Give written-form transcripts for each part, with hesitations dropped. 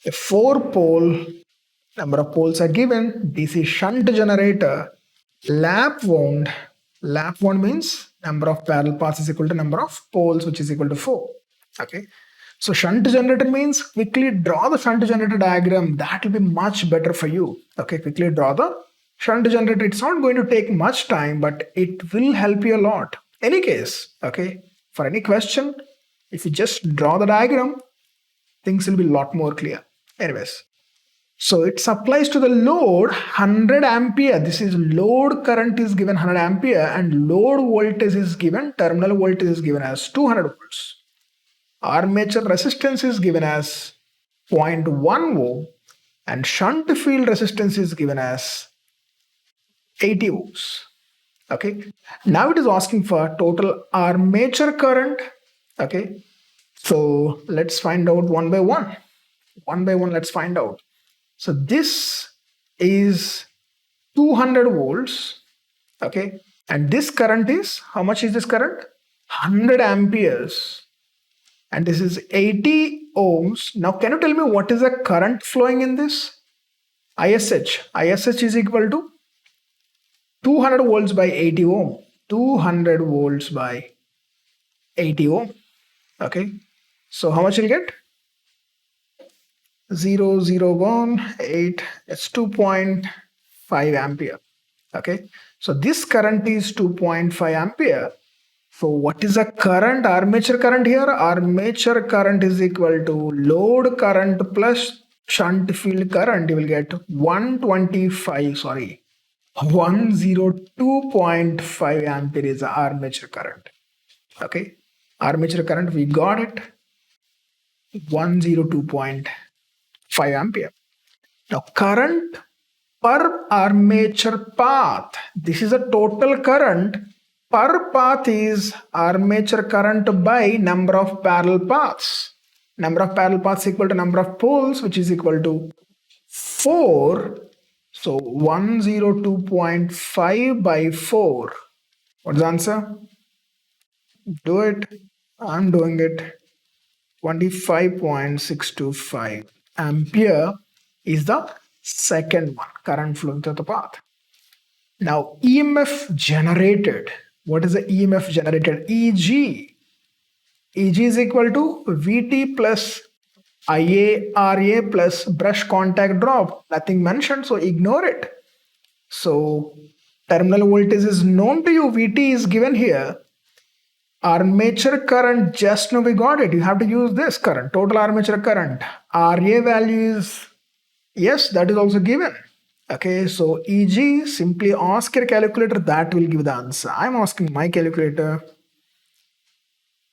A 4-pole, number of poles are given, DC shunt generator, lap wound. Lap wound means number of parallel paths is equal to number of poles, which is equal to 4. Okay. So shunt generator means quickly draw the shunt generator diagram. That will be much better for you. Okay, quickly draw the shunt generator. It's not going to take much time, but it will help you a lot. Any case, okay, for any question, if you just draw the diagram, things will be a lot more clear. Anyways, so it supplies to the load 100 ampere. This is load current is given 100 ampere and load voltage is given, terminal voltage is given as 200 volts. Armature resistance is given as 0.1 ohm and shunt field resistance is given as 80 ohms. Okay. Now it is asking for total armature current. Okay. So let's find out one by one. One by one, let's find out. So this is 200 volts. Okay. And this current is, how much is this current? 100 amperes. And this is 80 ohms. Now, can you tell me what is the current flowing in this? ISH. ISH is equal to 200 volts by 80 ohm. 200 volts by 80 ohm. Okay. So how much you'll get? 0.018. It's 2.5 ampere. Okay. So this current is 2.5 ampere. So what is the current, armature current here? Armature current is equal to load current plus shunt field current. You will get 102.5 ampere is the armature current. Okay. Armature current, we got it. 102.5 ampere. Now current per armature path. This is a total current. Per path is armature current by number of parallel paths. Number of parallel paths equal to number of poles, which is equal to 4. So 102.5 by 4. What's the answer? Do it. I'm doing it. 25.625 ampere is the second one, current flowing through the path. Now EMF generated. What is the EMF generated? EG. EG is equal to VT plus IA/RA plus brush contact drop. Nothing mentioned, so ignore it. So terminal voltage is known to you. VT is given here. Armature current, just now we got it. You have to use this current, total armature current. RA value is, yes, that is also given. Okay, so EG, simply ask your calculator, that will give the answer. I'm asking my calculator.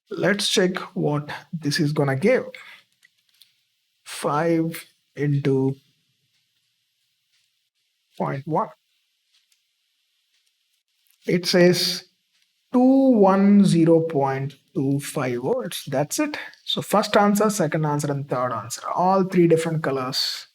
Let's check what this is gonna give. 5 into 0.1. It says 210.25 volts. That's it. So first answer, second answer, and third answer. All three different colors.